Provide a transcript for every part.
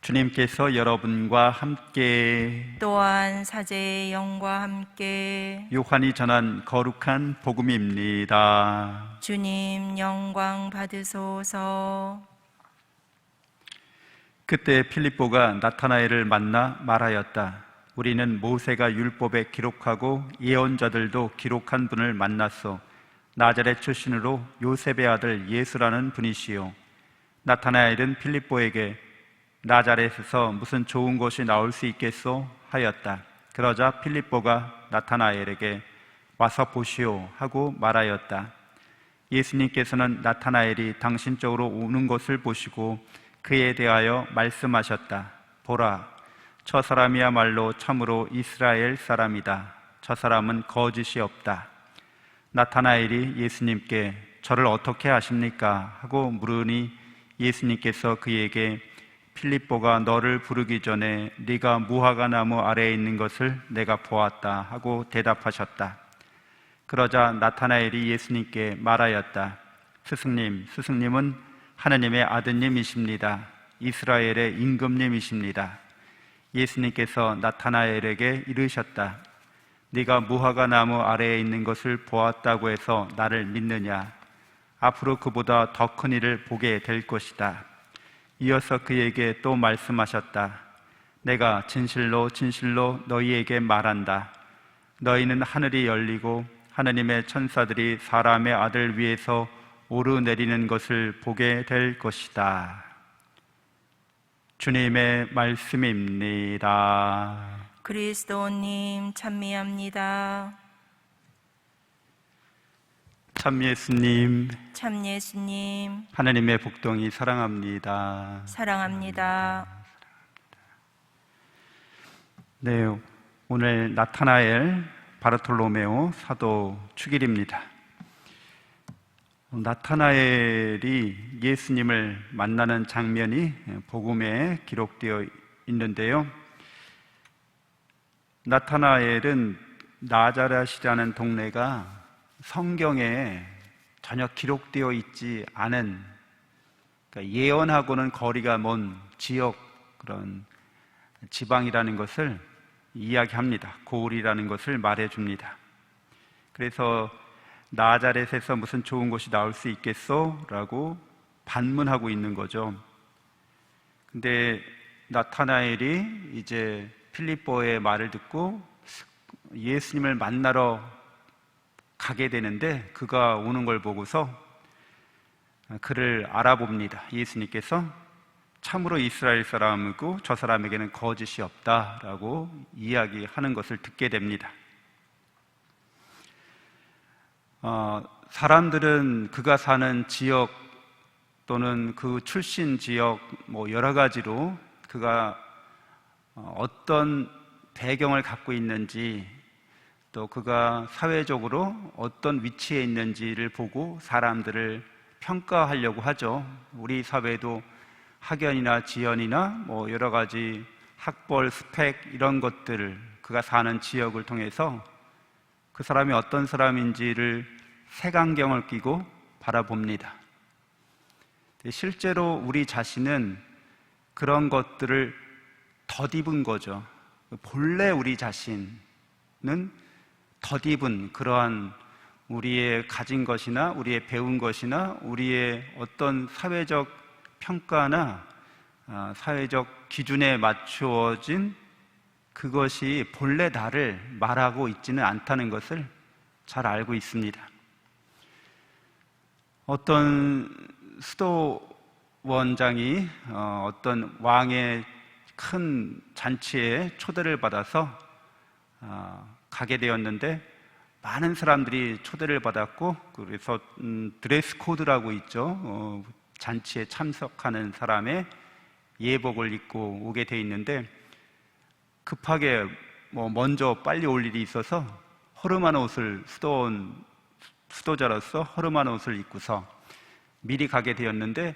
주님께서 여러분과 함께 또한 사제의 영과 함께 요한이 전한 거룩한 복음입니다. 주님 영광 받으소서. 그때 필립보가 나타나엘을 만나 말하였다. 우리는 모세가 율법에 기록하고 예언자들도 기록한 분을 만났소. 나자렛 출신으로 요셉의 아들 예수라는 분이시요. 나타나엘은 필립보에게 나자렛에서 무슨 좋은 것이 나올 수 있겠소? 하였다. 그러자 필립보가 나타나엘에게 와서 보시오 하고 말하였다. 예수님께서는 나타나엘이 당신 쪽으로 오는 것을 보시고 그에 대하여 말씀하셨다. 보라, 저 사람이야말로 참으로 이스라엘 사람이다. 저 사람은 거짓이 없다. 나타나엘이 예수님께 저를 어떻게 아십니까? 하고 물으니 예수님께서 그에게 필립보가 너를 부르기 전에 네가 무화과 나무 아래에 있는 것을 내가 보았다 하고 대답하셨다. 그러자 나타나엘이 예수님께 말하였다. 스승님, 스승님은 하느님의 아드님이십니다. 이스라엘의 임금님이십니다. 예수님께서 나타나엘에게 이르셨다. 네가 무화과 나무 아래에 있는 것을 보았다고 해서 나를 믿느냐? 앞으로 그보다 더 큰 일을 보게 될 것이다. 이어서 그에게 또 말씀하셨다. 내가 진실로 진실로 너희에게 말한다. 너희는 하늘이 열리고 하느님의 천사들이 사람의 아들 위에서 오르내리는 것을 보게 될 것이다. 주님의 말씀입니다. 그리스도님 찬미합니다. 참 예수님, 참 예수님 하느님의 복동이 사랑합니다. 사랑합니다. 네, 오늘 나타나엘 바르톨로메오 사도 축일입니다. 나타나엘이 예수님을 만나는 장면이 복음에 기록되어 있는데요. 나타나엘은 나자렛이라는 동네가 성경에 전혀 기록되어 있지 않은, 그러니까 예언하고는 거리가 먼 지역, 그런 지방이라는 것을 이야기합니다. 고을이라는 것을 말해줍니다. 그래서 나자렛에서 무슨 좋은 것이 나올 수 있겠소? 라고 반문하고 있는 거죠. 근데 나타나엘이 이제 필립보의 말을 듣고 예수님을 만나러 가게 되는데 그가 오는 걸 보고서 그를 알아봅니다. 예수님께서 참으로 이스라엘 사람이고 저 사람에게는 거짓이 없다라고 이야기하는 것을 듣게 됩니다. 사람들은 그가 사는 지역 또는 그 출신 지역 여러 가지로 그가 어떤 배경을 갖고 있는지 또 그가 사회적으로 어떤 위치에 있는지를 보고 사람들을 평가하려고 하죠. 우리 사회도 학연이나 지연이나 여러 가지 학벌, 스펙 이런 것들을 그가 사는 지역을 통해서 그 사람이 어떤 사람인지를 색안경을 끼고 바라봅니다. 실제로 우리 자신은 그런 것들을 덧입은 거죠. 본래 우리 자신은 덧입은 그러한 우리의 가진 것이나 우리의 배운 것이나 우리의 어떤 사회적 평가나 사회적 기준에 맞추어진 그것이 본래 나를 말하고 있지는 않다는 것을 잘 알고 있습니다. 어떤 수도원장이 어떤 왕의 큰 잔치에 초대를 받아서 가게 되었는데 많은 사람들이 초대를 받았고 그래서 드레스 코드라고 있죠. 잔치에 참석하는 사람의 예복을 입고 오게 돼 있는데 급하게 먼저 빨리 올 일이 있어서 허름한 옷을 수도자로서 허름한 옷을 입고서 미리 가게 되었는데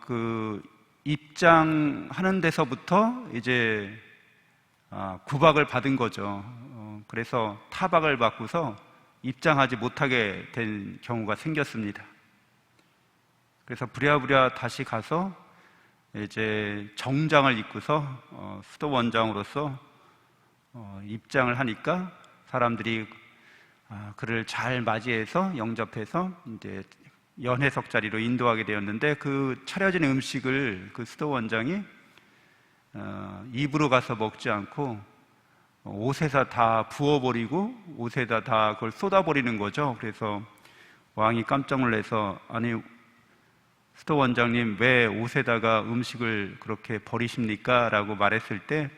그 입장하는 데서부터 이제 구박을 받은 거죠. 그래서 타박을 받고서 입장하지 못하게 된 경우가 생겼습니다. 그래서 부랴부랴 다시 가서 이제 정장을 입고서 수도 원장으로서 입장을 하니까 사람들이 그를 잘 맞이해서 영접해서 이제 연회석 자리로 인도하게 되었는데, 그 차려진 음식을 그 수도 원장이 입으로 가서 먹지 않고 옷에다 다 부어버리고 옷에다 다 그걸 쏟아버리는 거죠. 그래서 왕이 깜짝 놀라서, 아니 수도 원장님 왜 옷에다가 음식을 그렇게 버리십니까? 라고 말했을 때,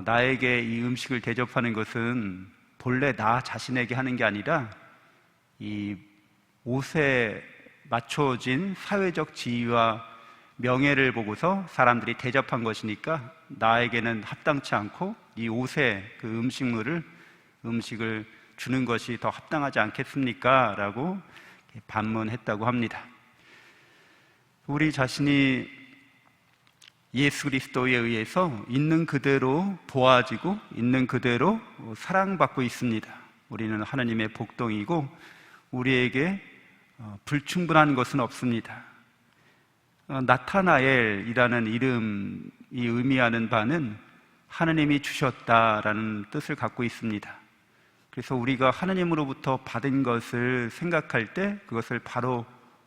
나에게 이 음식을 대접하는 것은 본래 나 자신에게 하는 게 아니라 이 옷에 맞춰진 사회적 지위와 명예를 보고서 사람들이 대접한 것이니까 나에게는 합당치 않고 이 옷에 그 음식을 주는 것이 더 합당하지 않겠습니까? 라고 반문했다고 합니다. 우리 자신이 예수 그리스도에 의해서 있는 그대로 보아지고 있는 그대로 사랑받고 있습니다. 우리는 하나님의 복덩이고 우리에게 불충분한 것은 없습니다. 나타나엘이라는 이름이 의미하는 바는 하나님이 주셨다라는 뜻을 갖고 있습니다. 그래서 우리가 하나님으로부터 받은 것을 생각할 때, 그것을 바로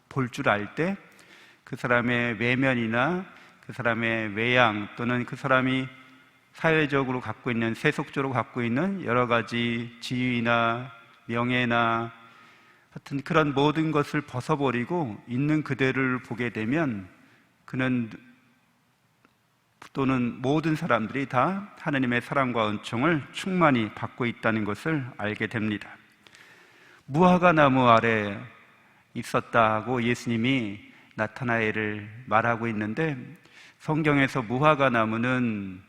볼 줄 알 때, 그 사람의 외면이나 그 사람의 외양, 또는 그 사람이 사회적으로 갖고 있는, 세속적으로 갖고 있는 여러 가지 지위나 명예나 하여튼 그런 모든 것을 벗어버리고 있는 그대를 보게 되면, 그는 또는 모든 사람들이 다 하나님의 사랑과 은총을 충만히 받고 있다는 것을 알게 됩니다. 무화과 나무 아래 있었다고 예수님이 나타나엘을 말하고 있는데, 성경에서 무화과 나무는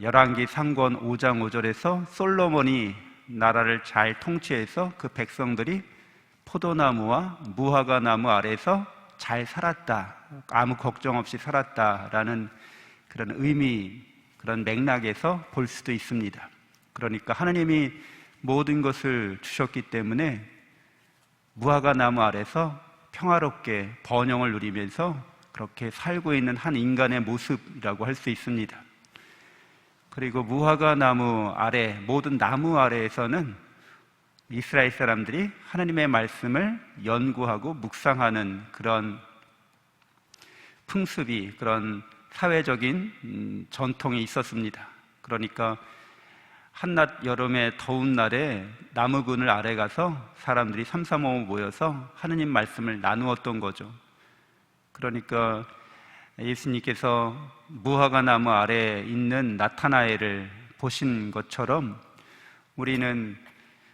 열왕기 상권 5장 5절에서 솔로몬이 나라를 잘 통치해서 그 백성들이 포도나무와 무화과 나무 아래에서 잘 살았다, 아무 걱정 없이 살았다라는 그런 의미, 그런 맥락에서 볼 수도 있습니다. 그러니까 하나님이 모든 것을 주셨기 때문에 무화과 나무 아래서 평화롭게 번영을 누리면서 그렇게 살고 있는 한 인간의 모습이라고 할 수 있습니다. 그리고 무화과 나무 아래, 모든 나무 아래에서는 이스라엘 사람들이 하나님의 말씀을 연구하고 묵상하는 그런 풍습이, 그런 사회적인 전통이 있었습니다. 그러니까 한낮 여름의 더운 날에 나무 그늘 아래 가서 사람들이 삼삼오오 모여서 하나님 말씀을 나누었던 거죠. 그러니까 예수님께서 무화과 나무 아래에 있는 나타나엘을 보신 것처럼 우리는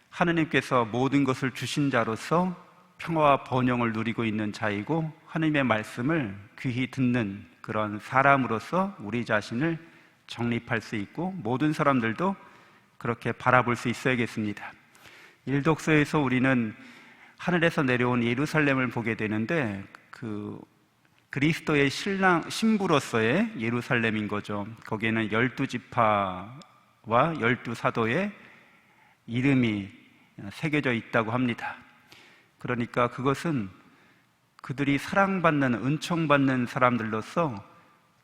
하나님께서 모든 것을 주신 자로서 평화와 번영을 누리고 있는 자이고, 하나님의 말씀을 귀히 듣는 그런 사람으로서 우리 자신을 정립할 수 있고, 모든 사람들도 그렇게 바라볼 수 있어야겠습니다. 일독서에서 우리는 하늘에서 내려온 예루살렘을 보게 되는데, 그리스도의 신부로서의 예루살렘인 거죠. 거기에는 12지파와 12사도의 이름이 새겨져 있다고 합니다. 그러니까 그것은 그들이 사랑받는, 은총받는 사람들로서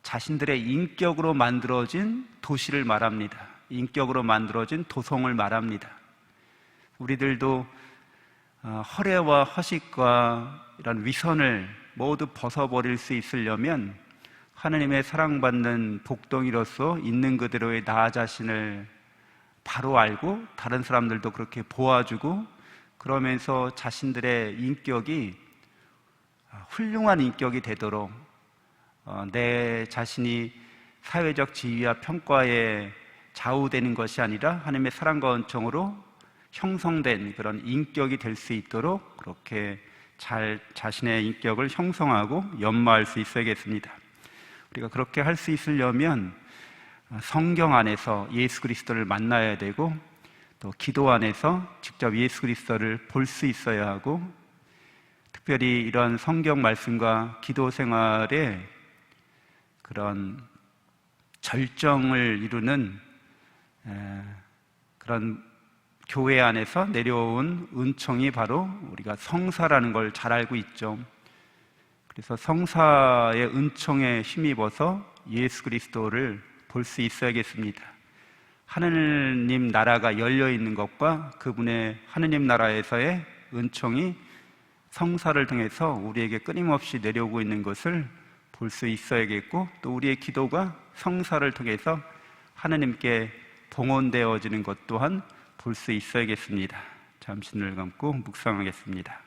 자신들의 인격으로 만들어진 도시를 말합니다. 인격으로 만들어진 도성을 말합니다. 우리들도 허례와 허식과 이런 위선을 모두 벗어버릴 수 있으려면 하나님의 사랑받는 복덩이로서 있는 그대로의 나 자신을 바로 알고 다른 사람들도 그렇게 보아주고, 그러면서 자신들의 인격이 훌륭한 인격이 되도록 내 자신이 사회적 지위와 평가에 좌우되는 것이 아니라 하나님의 사랑과 은총으로 형성된 그런 인격이 될 수 있도록 그렇게 잘 자신의 인격을 형성하고 연마할 수 있어야겠습니다. 우리가 그렇게 할 수 있으려면 성경 안에서 예수 그리스도를 만나야 되고, 또 기도 안에서 직접 예수 그리스도를 볼 수 있어야 하고, 특별히 이런 성경 말씀과 기도 생활에 그런 절정을 이루는 그런 교회 안에서 내려온 은총이 바로 우리가 성사라는 걸 잘 알고 있죠. 그래서 성사의 은총에 힘입어서 예수 그리스도를 볼 수 있어야겠습니다. 하느님 나라가 열려 있는 것과 그분의 하느님 나라에서의 은총이 성사를 통해서 우리에게 끊임없이 내려오고 있는 것을 볼 수 있어야겠고, 또 우리의 기도가 성사를 통해서 하느님께 봉헌되어지는 것 또한 볼 수 있어야겠습니다. 잠시 눈을 감고 묵상하겠습니다.